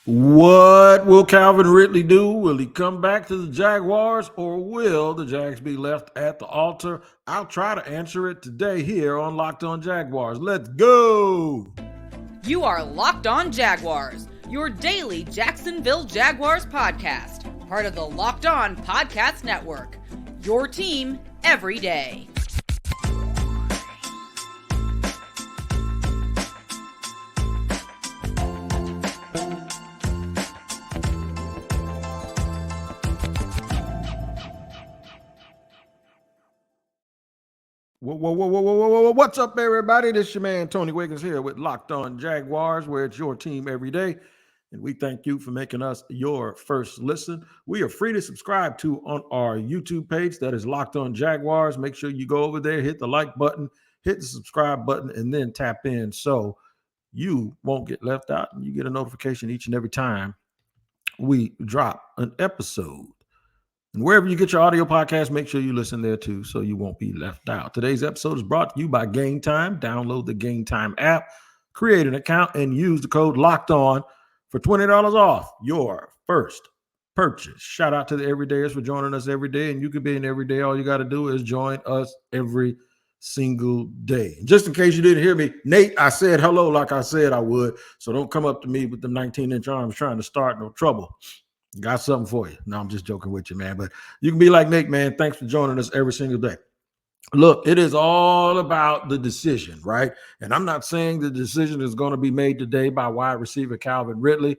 What will Calvin Ridley do? Will he come back to the Jaguars or will the Jags be left at the altar? I'll try to answer it today here on Locked On Jaguars. Let's go! You are Locked On Jaguars, your daily Jacksonville Jaguars podcast, part of the Locked On Podcast Network, your team every day. Whoa. What's up, everybody? This is your man, Tony Wiggins, here with Locked On Jaguars, where it's your team every day. And we thank you for making us your first listen. We are free to subscribe to on our YouTube page. That is Locked On Jaguars. Make sure you go over there, hit the like button, hit the subscribe button, and then tap in so you won't get left out and you get a notification each and every time we drop an episode. And wherever you get your audio podcast, make sure you listen there too so you won't be left out. Today's episode is brought to you by Game Time. Download the Game Time app, create an account, and use the code Locked On for $20 off your first purchase. Shout out to the everydayers for joining us every day. And you can be an everyday. All you got to do is join us every single day. And just in case you didn't hear me, Nate, I said hello like I said I would. So don't come up to me with the 19-inch arms trying to start no trouble. Got something for you. No, I'm just joking with you, man. But you can be like Nate, man. Thanks for joining us every single day. Look, it is all about the decision, right? And I'm not saying the decision is going to be made today by wide receiver Calvin Ridley,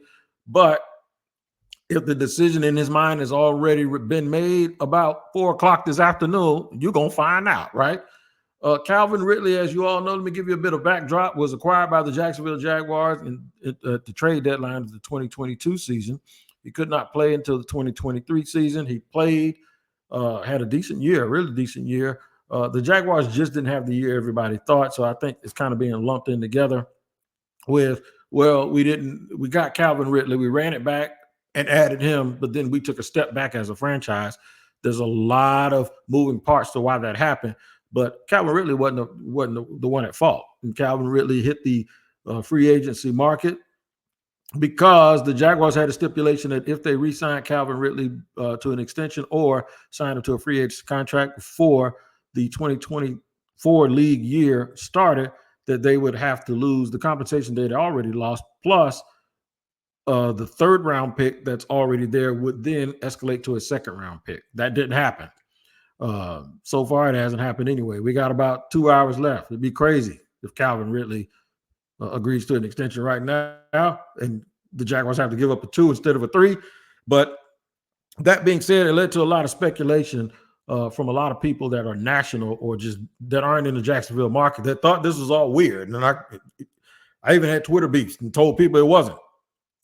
but if the decision in his mind has already been made about 4 o'clock this afternoon, you're going to find out, right? Calvin Ridley, as you all know, let me give you a bit of backdrop, was acquired by the Jacksonville Jaguars at the trade deadline of the 2022 season. He could not play until the 2023 season. He played, had a decent year, a really decent year. The Jaguars just didn't have the year everybody thought, so I think it's kind of being lumped in together with, well, we got Calvin Ridley, we ran it back and added him, but then we took a step back as a franchise. There's a lot of moving parts to why that happened, but Calvin Ridley wasn't the one at fault. And Calvin Ridley hit the free agency market because the Jaguars had a stipulation that if they re-signed Calvin Ridley to an extension or signed him to a free agency contract before the 2024 league year started, that they would have to lose the compensation they'd already lost, plus the third-round pick that's already there would then escalate to a second-round pick. That didn't happen. So far, it hasn't happened anyway. We got about 2 hours left. It'd be crazy if Calvin Ridley agrees to an extension right now, and the Jaguars have to give up a 2 instead of a 3. But that being said, it led to a lot of speculation from a lot of people that are national or just that aren't in the Jacksonville market that thought this was all weird. And I even had Twitter beefs and told people it wasn't.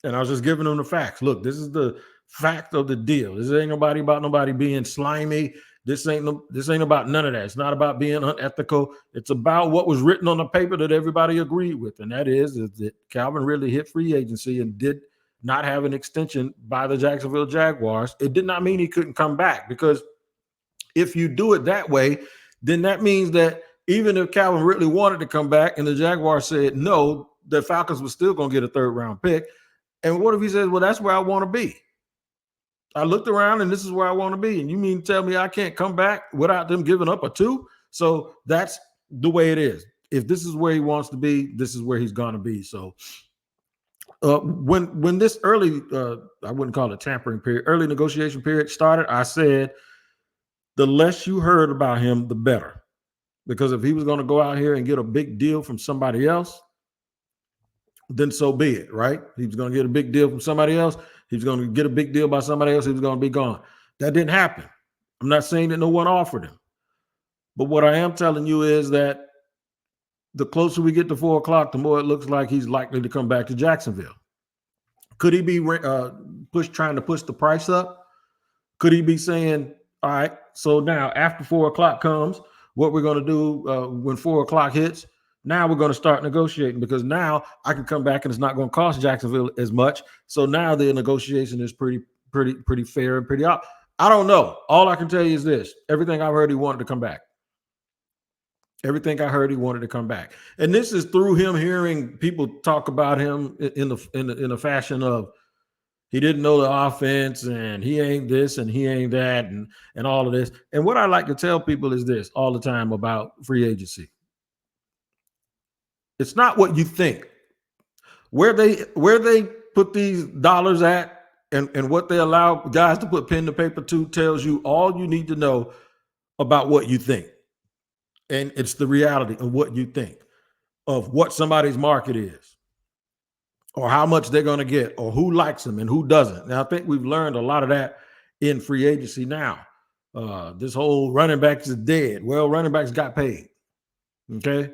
And I was just giving them the facts. Look, this is the fact of the deal. This ain't about nobody being slimy. This ain't about none of that. It's not about being unethical. It's about what was written on the paper that everybody agreed with. And that is that Calvin Ridley hit free agency and did not have an extension by the Jacksonville Jaguars. It did not mean he couldn't come back, because if you do it that way, then that means that even if Calvin Ridley wanted to come back and the Jaguars said no, the Falcons were still going to get a third-round pick. And what if he says, well, that's where I want to be? I looked around and this is where I want to be. And you mean to tell me I can't come back without them giving up a 2? So that's the way it is. If this is where he wants to be, this is where he's going to be. So when this early, I wouldn't call it tampering period, early negotiation period started, I said, the less you heard about him, the better. Because if he was going to go out here and get a big deal from somebody else, then so be it, right? He was going to get a big deal from somebody else. He was going to get a big deal by somebody else. He was going to be gone. That didn't happen. I'm not saying that no one offered him. But what I am telling you is that the closer we get to 4 o'clock, the more it looks like he's likely to come back to Jacksonville. Could he be trying to push the price up? Could he be saying, all right, so now after 4 o'clock comes, what we're going to do when 4 o'clock hits, now we're going to start negotiating, because now I can come back and it's not going to cost Jacksonville as much. So now the negotiation is pretty fair and pretty up. I don't know. All I can tell you is this. Everything I've heard, he wanted to come back. Everything I heard, he wanted to come back. And this is through him hearing people talk about him in the fashion of, He didn't know the offense, and he ain't this and he ain't that, and all of this. And what I like to tell people is this all the time about free agency. It's not what you think. Where they put these dollars at and what they allow guys to put pen to paper to tells you all you need to know about what you think. And it's the reality of what you think, of what somebody's market is, or how much they're going to get, or who likes them and who doesn't. Now, I think we've learned a lot of that in free agency now. This whole running backs is dead. Well, running backs got paid. Okay.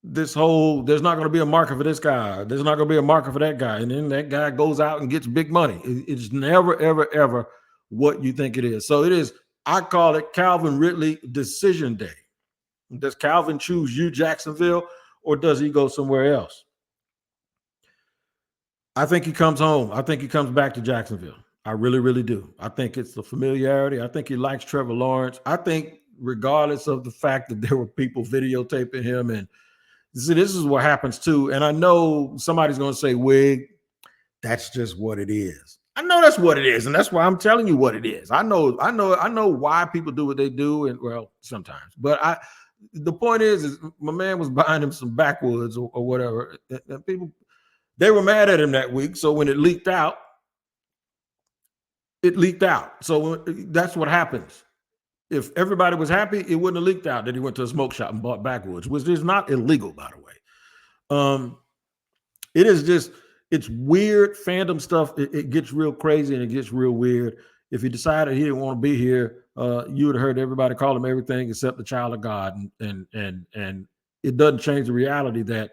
This whole, there's not going to be a market for this guy. There's not going to be a market for that guy. And then that guy goes out and gets big money. It's never, ever, ever what you think it is. So it is, I call it Calvin Ridley decision day. Does Calvin choose you, Jacksonville, or does he go somewhere else? I think he comes home. I think he comes back to Jacksonville. I really, really do. I think it's the familiarity. I think he likes Trevor Lawrence. I think regardless of the fact that there were people videotaping him, and see, this is what happens too. And I know somebody's going to say, Wig, that's just what it is. I know that's what it is. And that's why I'm telling you what it is. I know why people do what they do. And well, sometimes, but the point is my man was buying him some backwoods or whatever. And people, they were mad at him that week. So when it leaked out, it leaked out. So that's what happens. If everybody was happy, it wouldn't have leaked out that he went to a smoke shop and bought backwoods, which is not illegal, by the way. It is just, it's weird fandom stuff. It gets real crazy and it gets real weird. If he decided he didn't want to be here, you would have heard everybody call him everything except the child of God. And it doesn't change the reality that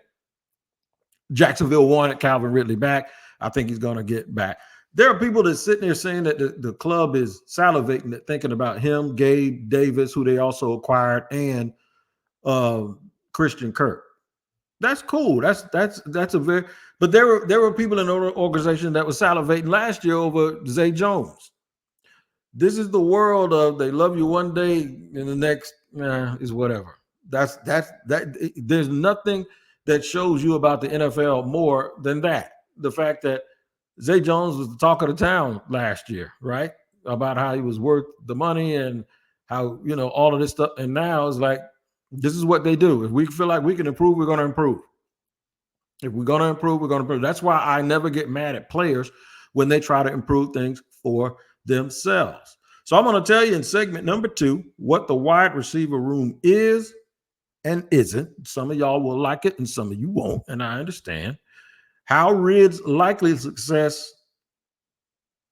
Jacksonville wanted Calvin Ridley back. I think he's going to get back. There are people that sitting there saying that the club is salivating at thinking about him, Gabe Davis, who they also acquired, and Christian Kirk. That's cool. That's a very, but there were people in the organization that was salivating last year over Zay Jones. This is the world of they love you one day and the next is whatever. That there's nothing that shows you about the NFL more than that. The fact that Zay Jones was the talk of the town last year, right? About how he was worth the money and how, all of this stuff. And now it's like, this is what they do. If we feel like we can improve, we're going to improve. If we're going to improve, we're going to improve. That's why I never get mad at players when they try to improve things for themselves. So I'm going to tell you in segment number 2 what the wide receiver room is and isn't. Some of y'all will like it and some of you won't, and I understand. How Rid's likely success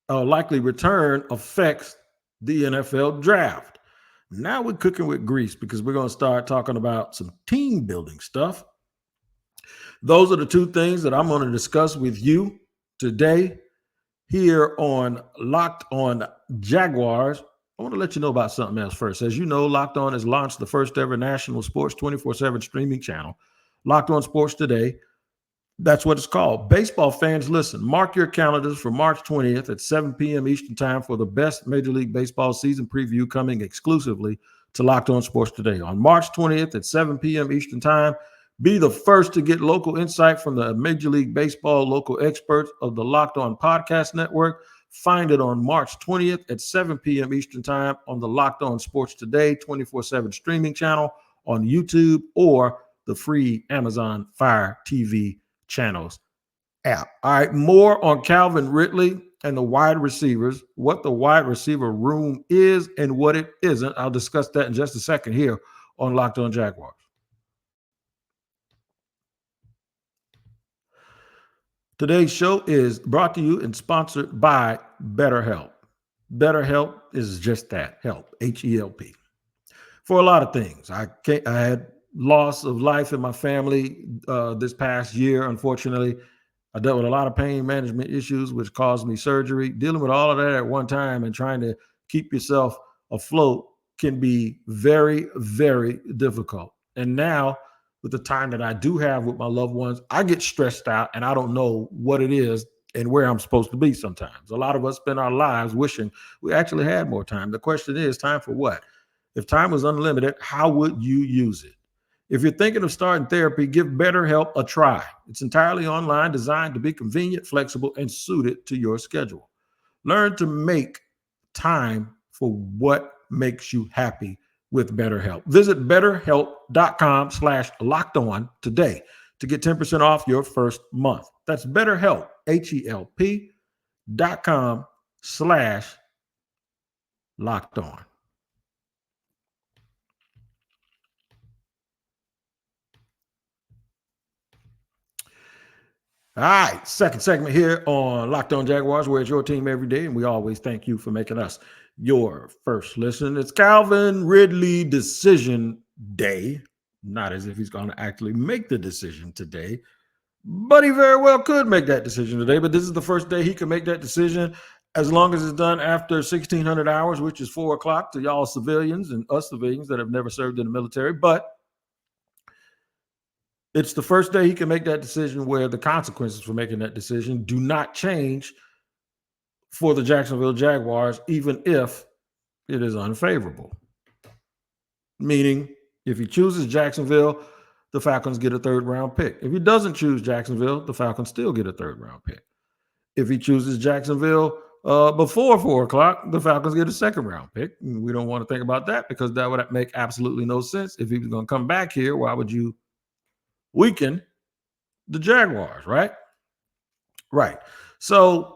or likely return affects the NFL draft. Now we're cooking with grease because we're going to start talking about some team building stuff. Those are the 2 things that I'm going to discuss with you today here on Locked On Jaguars. I want to let you know about something else first. As you know, Locked On has launched the first ever national sports 24/7 streaming channel, Locked On Sports Today. That's what it's called. Baseball fans, listen, mark your calendars for March 20th at 7 p.m. Eastern time for the best Major League Baseball season preview coming exclusively to Locked On Sports Today. On March 20th at 7 p.m. Eastern time, be the first to get local insight from the Major League Baseball local experts of the Locked On Podcast Network. Find it on March 20th at 7 p.m. Eastern time on the Locked On Sports Today 24/7 streaming channel on YouTube or the free Amazon Fire TV channels app. All right, more on Calvin Ridley and the wide receivers, what the wide receiver room is and what it isn't. I'll discuss that in just a second here on Locked On Jaguars. Today's show is brought to you and sponsored by BetterHelp. BetterHelp is just that, help, H-E-L-P. For a lot of things. I had loss of life in my family this past year, unfortunately. I dealt with a lot of pain management issues, which caused me surgery. Dealing with all of that at one time and trying to keep yourself afloat can be very, very difficult. And now, with the time that I do have with my loved ones, I get stressed out and I don't know what it is and where I'm supposed to be sometimes. A lot of us spend our lives wishing we actually had more time. The question is, time for what? If time was unlimited, how would you use it? If you're thinking of starting therapy, give BetterHelp a try. It's entirely online, designed to be convenient, flexible, and suited to your schedule. Learn to make time for what makes you happy with BetterHelp. Visit betterhelp.com/lockedon today to get 10% off your first month. That's BetterHelp, HELP.com/lockedon. All right, second segment here on Locked On Jaguars, where it's your team every day, and we always thank you for making us your first listen. It's Calvin Ridley decision day. Not as if he's going to actually make the decision today, but he very well could make that decision today. But this is the first day he can make that decision, as long as it's done after 1,600 hours, which is 4 o'clock to y'all civilians and us civilians that have never served in the military. But it's the first day he can make that decision where the consequences for making that decision do not change for the Jacksonville Jaguars, even if it is unfavorable. Meaning, if he chooses Jacksonville, the Falcons get a third-round pick. If he doesn't choose Jacksonville, the Falcons still get a third-round pick. If he chooses Jacksonville before 4 o'clock, the Falcons get a second-round pick. And we don't want to think about that because that would make absolutely no sense. If he was going to come back here, why would you weaken the Jaguars, right? Right. So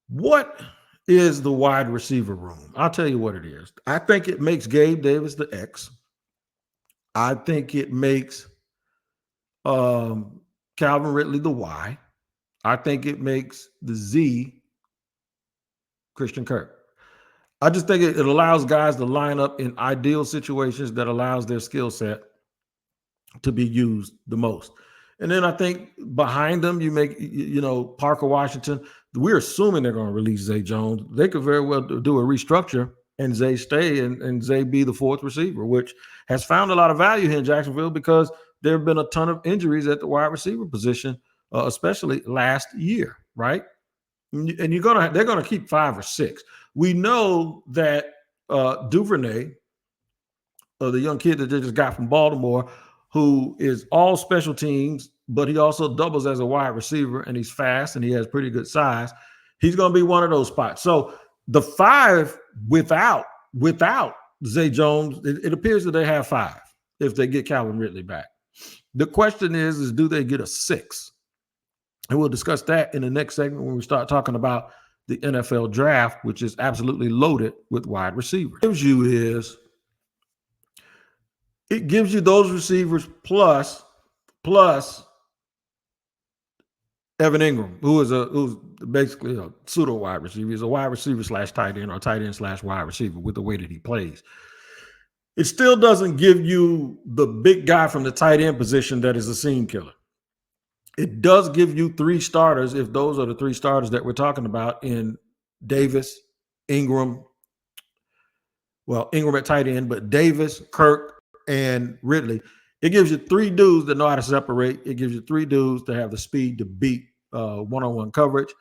what is the wide receiver room? I'll tell you what it is. I think it makes Gabe Davis the X. I think it makes Calvin Ridley the Y. I think it makes the Z Christian Kirk. I just think it allows guys to line up in ideal situations that allows their skill set to be used the most. And then I think behind them, you make, Parker Washington. We're assuming they're going to release Zay Jones. They could very well do a restructure and Zay stay and Zay be the fourth receiver, which has found a lot of value here in Jacksonville because there have been a ton of injuries at the wide receiver position, especially last year, right? And they're going to keep 5 or 6. We know that Duvernay, the young kid that they just got from Baltimore, who is all special teams, but he also doubles as a wide receiver, and he's fast and he has pretty good size. He's going to be one of those spots. So the 5 without Zay Jones, it appears that they have 5 if they get Calvin Ridley back. The question is do they get a 6? And we'll discuss that in the next segment when we start talking about the NFL draft, which is absolutely loaded with wide receivers. It gives you those receivers plus Evan Ingram, who's basically a pseudo wide receiver. He's a wide receiver / tight end or tight end / wide receiver with the way that he plays. It still doesn't give you the big guy from the tight end position that is a seam killer. It does give you 3 starters, if those are the 3 starters that we're talking about, in Davis, Ingram. Well, Ingram at tight end, but Davis, Kirk, and Ridley. It gives you 3 dudes that know how to separate. It gives you 3 dudes that have the speed to beat one-on-one coverage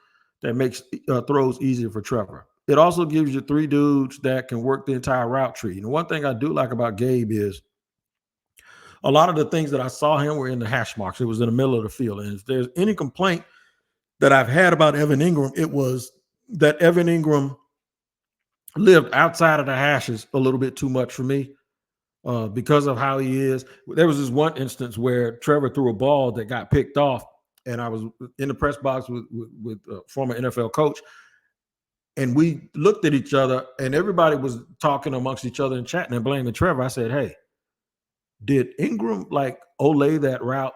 that makes throws easier for Trevor. It also gives you 3 dudes that can work the entire route tree. And one thing I do like about Gabe is a lot of the things that I saw him were in the hash marks. It was in the middle of the field. And if there's any complaint that I've had about Evan Ingram, it was that Evan Ingram lived outside of the hashes a little bit too much for me. Because of how he is. There was this one instance where Trevor threw a ball that got picked off, and I was in the press box with a former NFL coach, and we looked at each other, and everybody was talking amongst each other and chatting and blaming Trevor. I said, hey, did Ingram Olay that route?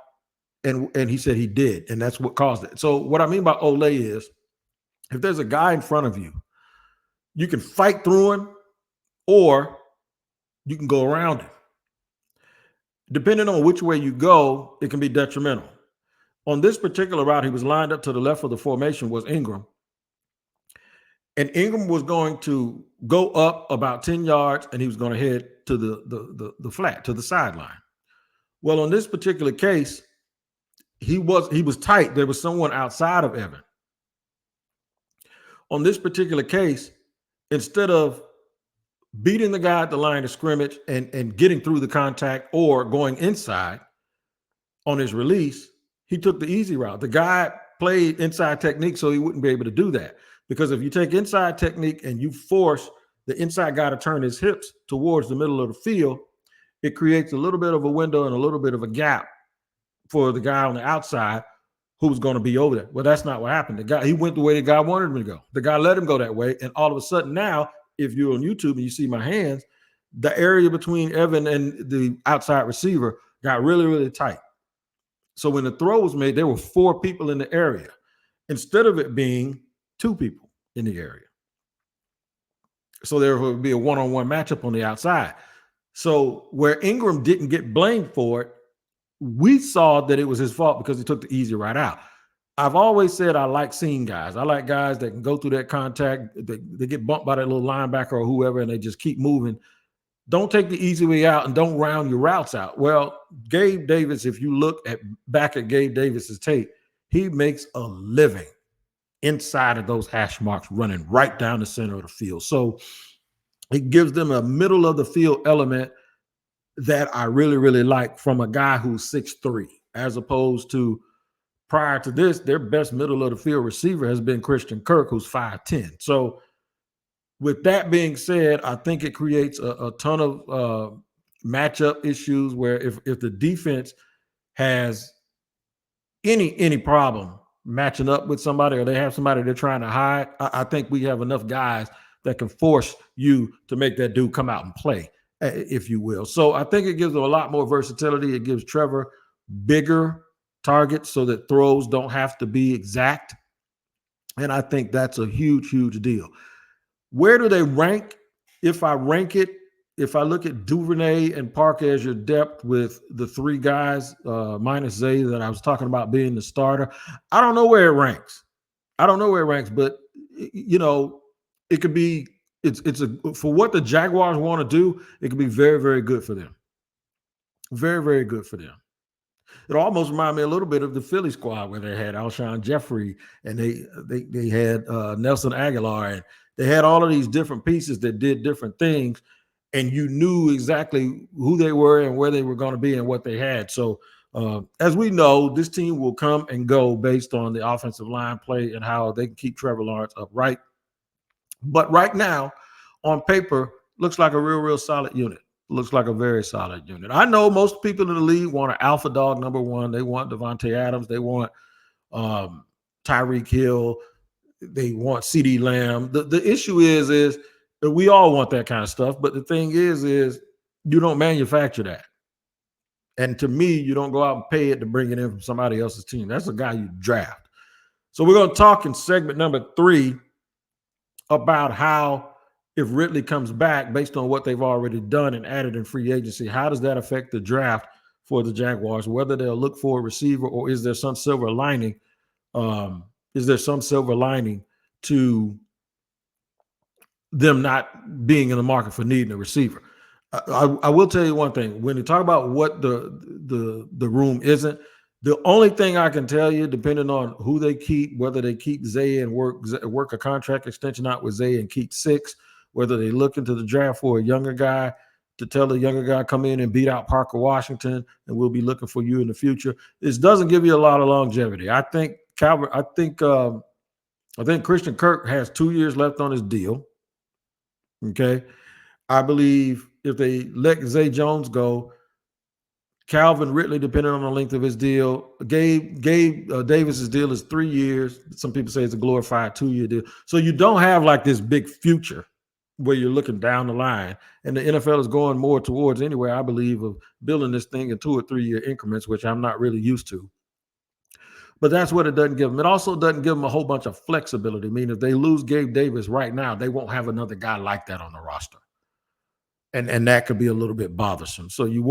And he said he did, and that's what caused it. So what I mean by Olay is if there's a guy in front of you, you can fight through him or you can go around it. Depending on which way you go, it can be detrimental. On this particular route, he was lined up to the left of the formation was Ingram. And Ingram was going to go up about 10 yards, and he was going to head to the flat, to the sideline. Well, on this particular case, he was tight. There was someone outside of Evan. On this particular case, instead of beating the guy at the line of scrimmage and getting through the contact or going inside on his release, he took the easy route. The guy played inside technique so he wouldn't be able to do that. Because if you take inside technique and you force the inside guy to turn his hips towards the middle of the field, it creates a little bit of a window and a little bit of a gap for the guy on the outside who's going to be over there. Well, that's not what happened. The guy, he went the way the guy wanted him to go. The guy let him go that way. And all of a sudden now, if you're on YouTube and you see my hands, the area between Evan and the outside receiver got really, really tight. So when the throw was made, there were 4 people in the area instead of it being 2 people in the area. So there would be a one-on-one matchup on the outside. So where Ingram didn't get blamed for it, we saw that it was his fault because he took the easy right out. I've always said I like seeing guys. I like guys that can go through that contact. They get bumped by that little linebacker or whoever, and they just keep moving. Don't take the easy way out and don't round your routes out. Well, Gabe Davis, if you look back at Gabe Davis's tape, he makes a living inside of those hash marks running right down the center of the field. So it gives them a middle of the field element that I really, really like from a guy who's 6'3", as opposed to prior to this, their best middle of the field receiver has been Christian Kirk, who's 5'10". So with that being said, I think it creates a ton of matchup issues where if the defense has any problem matching up with somebody or they have somebody they're trying to hide, I think we have enough guys that can force you to make that dude come out and play, if you will. So I think it gives them a lot more versatility. It gives Trevor bigger targets so that throws don't have to be exact. And I think that's a huge, huge deal. Where do they rank? If I rank it, if I look at Duvernay and Parker as your depth with the 3 guys minus Zay that I was talking about being the starter, I don't know where it ranks. But you know, it could be for what the Jaguars want to do, it could be very, very good for them. Very, very good for them. It almost reminded me a little bit of the Philly squad where they had Alshon Jeffrey and they had Nelson Aguilar, and they had all of these different pieces that did different things, and you knew exactly who they were and where they were going to be and what they had. So as we know, this team will come and go based on the offensive line play and how they can keep Trevor Lawrence upright. But right now, on paper, looks like a real solid unit. Looks like a very solid unit. I know most people in the league want an alpha dog number 1. They want Devontae Adams. They want Tyreek Hill. They want CeeDee Lamb. The issue is that we all want that kind of stuff. But the thing is you don't manufacture that. And to me, you don't go out and pay it to bring it in from somebody else's team. That's a guy you draft. So we're going to talk in segment number 3 about how, if Ridley comes back based on what they've already done and added in free agency, how does that affect the draft for the Jaguars? Whether they'll look for a receiver or is there some silver lining? To them not being in the market for needing a receiver? I will tell you one thing. When you talk about what the room isn't, the only thing I can tell you, depending on who they keep, whether they keep Zay and work a contract extension out with Zay and keep 6, whether they look into the draft for a younger guy to tell the younger guy come in and beat out Parker Washington and we'll be looking for you in the future. This doesn't give you a lot of longevity. I think Christian Kirk has 2 years left on his deal. Okay. I believe if they let Zay Jones go, Calvin Ridley, depending on the length of his deal, Gabe Davis's deal is 3 years. Some people say it's a glorified 2-year deal. So you don't have like this big future where you're looking down the line. And the NFL is going more towards, anyway, I believe, of building this thing in 2 or 3 year increments, which I'm not really used to. But that's what it doesn't give them. It also doesn't give them a whole bunch of flexibility. I mean, if they lose Gabe Davis right now, they won't have another guy like that on the roster. And that could be a little bit bothersome. So you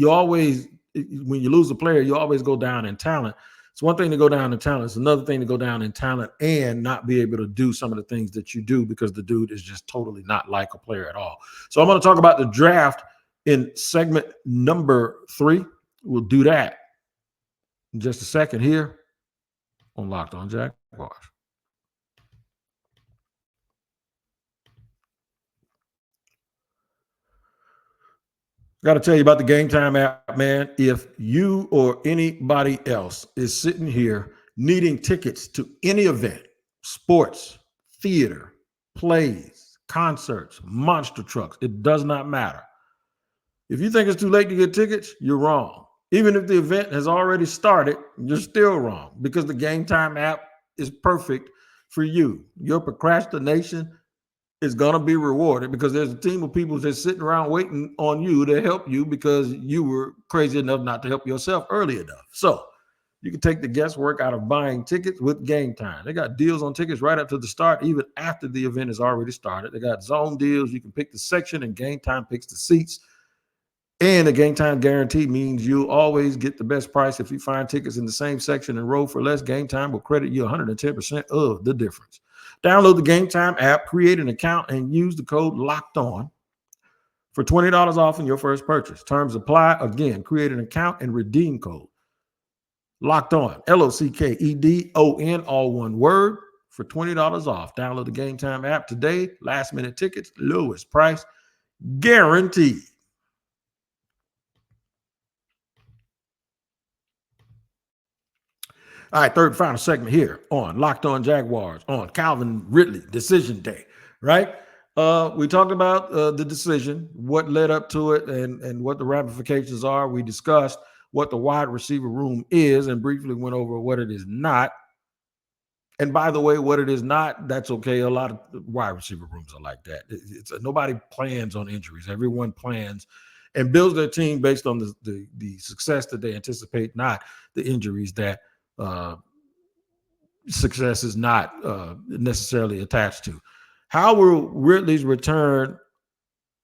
always, when you lose a player, you always go down in talent. It's one thing to go down in talent. It's another thing to go down in talent and not be able to do some of the things that you do because the dude is just totally not like a player at all. So I'm going to talk about the draft in segment number 3. We'll do that in just a second here on Locked On Jaguars. Got to tell you about the Game Time app, man. If you or anybody else is sitting here needing tickets to any event, sports, theater, plays, concerts, monster trucks, it does not matter. If you think it's too late to get tickets, you're wrong. Even if the event has already started, you're still wrong because the Game Time app is perfect for you. Your procrastination is going to be rewarded because there's a team of people just sitting around waiting on you to help you because you were crazy enough not to help yourself early enough. So you can take the guesswork out of buying tickets with Game Time. They got deals on tickets right up to the start, even after the event has already started. They got zone deals. You can pick the section and Game Time picks the seats. And the Game Time guarantee means you'll always get the best price. If you find tickets in the same section and row for less, Game Time will credit you 110% of the difference. Download the Game Time app, create an account, and use the code LOCKEDON for $20 off on your first purchase. Terms apply. Again, create an account and redeem code LOCKED ON, LOCKEDON, all one word, for $20 off. Download the Game Time app today. Last minute tickets, lowest price, guaranteed. All right, third and final segment here on Locked On Jaguars on Calvin Ridley decision day, right? We talked about the decision, what led up to it, and what the ramifications are. We discussed what the wide receiver room is and briefly went over what it is not. And by the way, what it is not, that's okay. A lot of wide receiver rooms are like that. Nobody plans on injuries. Everyone plans and builds their team based on the success that they anticipate, not the injuries that success is not necessarily attached to. How will Ridley's return,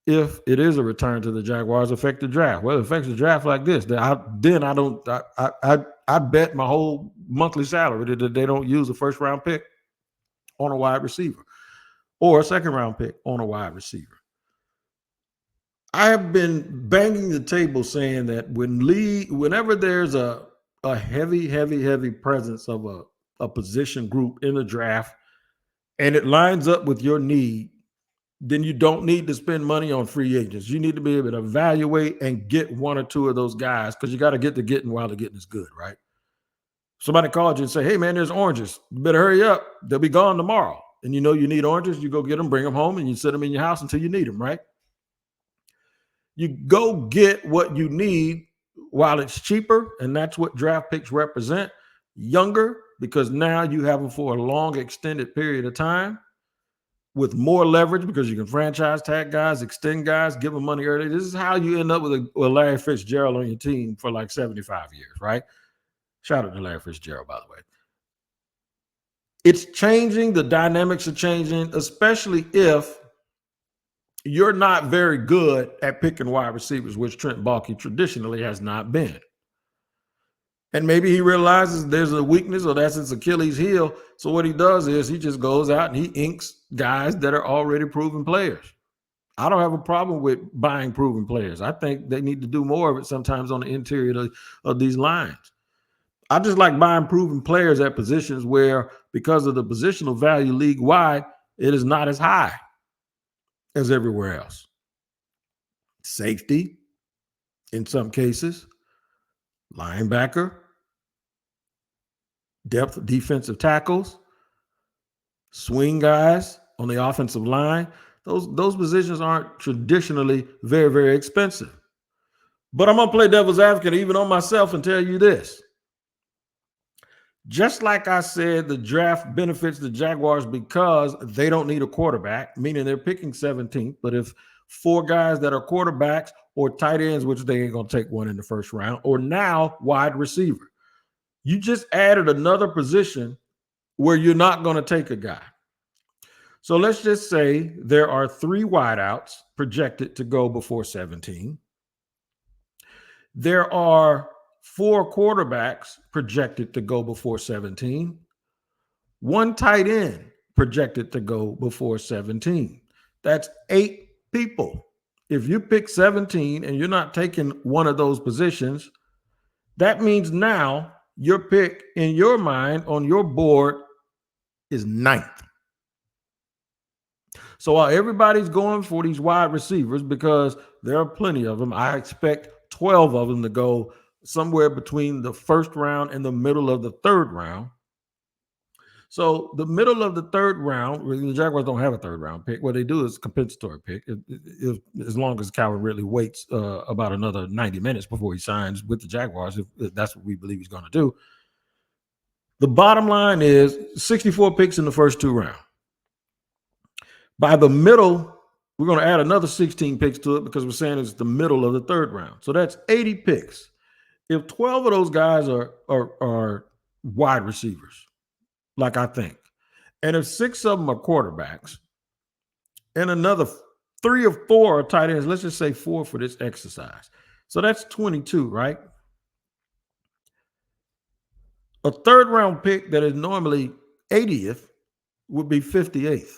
if it is a return to the Jaguars, affect the draft? Well, it affects the draft like this. I bet my whole monthly salary that they don't use a first round pick on a wide receiver or a second round pick on a wide receiver. I have been banging the table saying that whenever there's a heavy presence of a position group in the draft and it lines up with your need, then you don't need to spend money on free agents. You need to be able to evaluate and get one or two of those guys because you got to get to getting while the getting is good, right? Somebody called you and say, hey, man, there's oranges. You better hurry up. They'll be gone tomorrow. And you know you need oranges. You go get them, bring them home, and you set them in your house until you need them, right? You go get what you need while it's cheaper, and that's what draft picks represent. Younger, because now you have them for a long, extended period of time with more leverage because you can franchise tag guys, extend guys, give them money early. This is how you end up with a Larry Fitzgerald on your team for like 75 years, right? Shout out to Larry Fitzgerald, by the way. It's changing. The dynamics are changing, especially if you're not very good at picking wide receivers, which Trent Baalke traditionally has not been. And maybe he realizes there's a weakness or that's his Achilles heel. So what he does is he just goes out and he inks guys that are already proven players. I don't have a problem with buying proven players. I think they need to do more of it sometimes on the interior of these lines. I just like buying proven players at positions where, because of the positional value league-wide, it is not as high as everywhere else. Safety, in some cases, linebacker, depth defensive tackles, swing guys on the offensive line. Those positions aren't traditionally very, very expensive. But I'm going to play devil's advocate even on myself and tell you this. Just like I said, the draft benefits the Jaguars because they don't need a quarterback, meaning they're picking 17th. But if four guys that are quarterbacks or tight ends, which they ain't going to take one in the first round, or now wide receiver, you just added another position where you're not going to take a guy. So let's just say there are 3 wideouts projected to go before 17. There are 4 quarterbacks projected to go before 17. 1 tight end projected to go before 17. That's 8 people. If you pick 17 and you're not taking one of those positions, that means now your pick in your mind on your board is 9th. So while everybody's going for these wide receivers, because there are plenty of them, I expect 12 of them to go somewhere between the first round and the middle of the third round. So the middle of the third round, the Jaguars don't have a third round pick. What they do is compensatory pick. As long as Calvin Ridley waits about another 90 minutes before he signs with the Jaguars, if that's what we believe he's going to do. The bottom line is 64 picks in the first two rounds. By the middle, we're going to add another 16 picks to it because we're saying it's the middle of the third round. So that's 80 picks. If 12 of those guys are wide receivers, like I think, and if 6 of them are quarterbacks, and another 3 or 4 are tight ends, let's just say 4 for this exercise. So that's 22, right? A third round pick that is normally 80th would be 58th.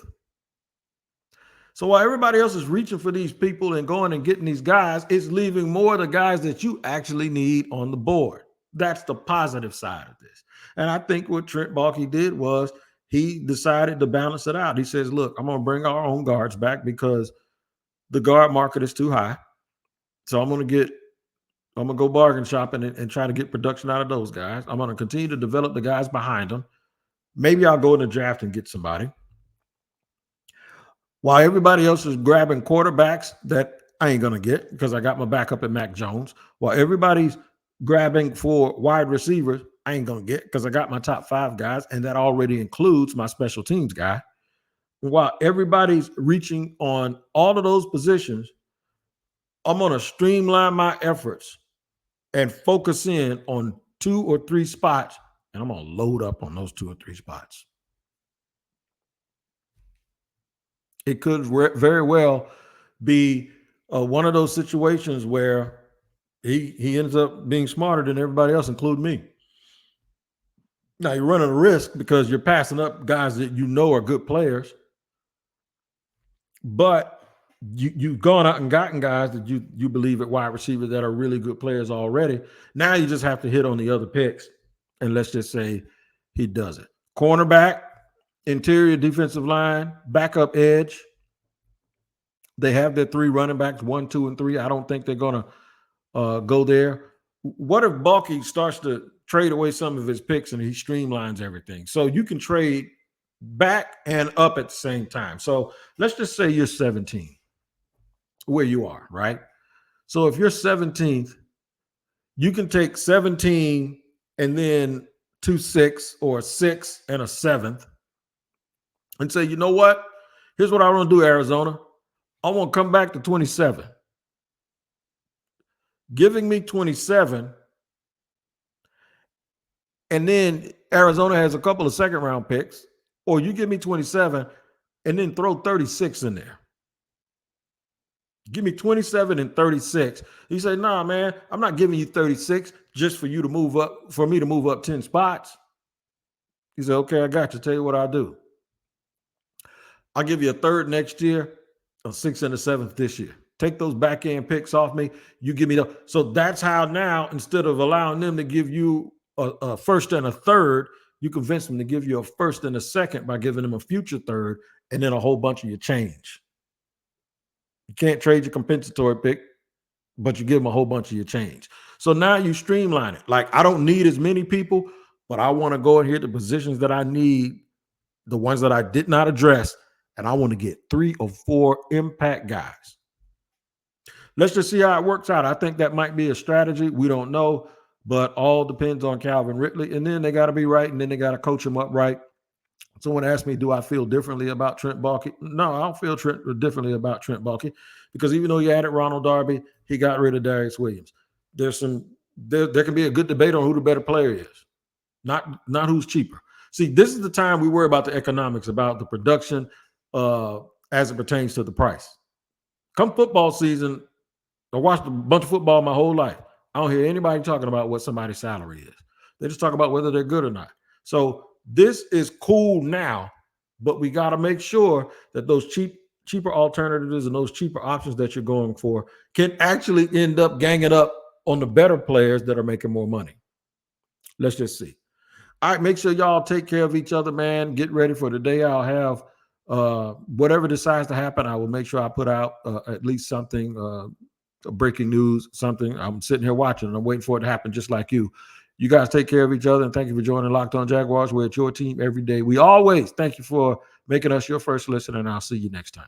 So while everybody else is reaching for these people and going and getting these guys, it's leaving more of the guys that you actually need on the board. That's the positive side of this. And I think what Trent Baalke did was he decided to balance it out. He says, look, I'm going to bring our own guards back because the guard market is too high. So I'm going to go bargain shopping and try to get production out of those guys. I'm going to continue to develop the guys behind them. Maybe I'll go in the draft and get somebody. While everybody else is grabbing quarterbacks that I ain't going to get because I got my backup at Mac Jones. While everybody's grabbing for wide receivers, I ain't going to get because I got my top 5 guys, and that already includes my special teams guy. While everybody's reaching on all of those positions, I'm going to streamline my efforts and focus in on 2 or 3 spots, and I'm going to load up on those 2 or 3 spots. It could very well be one of those situations where he ends up being smarter than everybody else, including me. Now, you're running a risk because you're passing up guys that you know are good players, but you've gone out and gotten guys that you believe at wide receiver that are really good players already. Now you just have to hit on the other picks, and let's just say he does it. Cornerback, interior defensive line, backup edge. They have their 3 running backs, 1, 2, and 3. I don't think they're going to go there. What if Baalke starts to trade away some of his picks and he streamlines everything? So you can trade back and up at the same time. So let's just say you're 17, where you are, right? So if you're 17th, you can take 17 and then 2 6 or 6 and a 7th and say, you know what? Here's what I want to do, Arizona. I want to come back to 27. Giving me 27, and then Arizona has a couple of second-round picks, or you give me 27 and then throw 36 in there. Give me 27 and 36. You say, nah, man, I'm not giving you 36 just for you to move up, for me to move up 10 spots. He said, okay, I got you. Tell you what I'll do. I'll give you a 3rd next year, a 6th and a 7th this year. Take those back end picks off me. You give me the. So that's how now, instead of allowing them to give you a 1st and a 3rd, you convince them to give you a 1st and a 2nd by giving them a future 3rd and then a whole bunch of your change. You can't trade your compensatory pick, but you give them a whole bunch of your change. So now you streamline it. Like, I don't need as many people, but I want to go and hit the positions that I need, the ones that I did not address, and I want to get 3 or 4 impact guys. Let's just see how it works out. I think that might be a strategy. We don't know, but all depends on Calvin Ridley. And then they got to be right, and then they got to coach him up right. Someone asked me, do I feel differently about Trent Baalke? No, I don't feel differently about Trent Baalke, because even though he added Ronald Darby, he got rid of Darius Williams. There can be a good debate on who the better player is, not who's cheaper. See, this is the time we worry about the economics, about the production as it pertains to the price. Come football season, I watched a bunch of football my whole life. I don't hear anybody talking about what somebody's salary is. They just talk about whether they're good or not. So this is cool now, but we got to make sure that those cheaper alternatives and those cheaper options that you're going for can actually end up ganging up on the better players that are making more money. Let's just see. All right, make sure y'all take care of each other, man. Get ready for the day. I'll have Whatever decides to happen, I will make sure I put out at least something, breaking news, something. I'm sitting here watching and I'm waiting for it to happen just like you. You guys take care of each other, and thank you for joining Locked On Jaguars. We're at your team every day. We always thank you for making us your first listen, and I'll see you next time.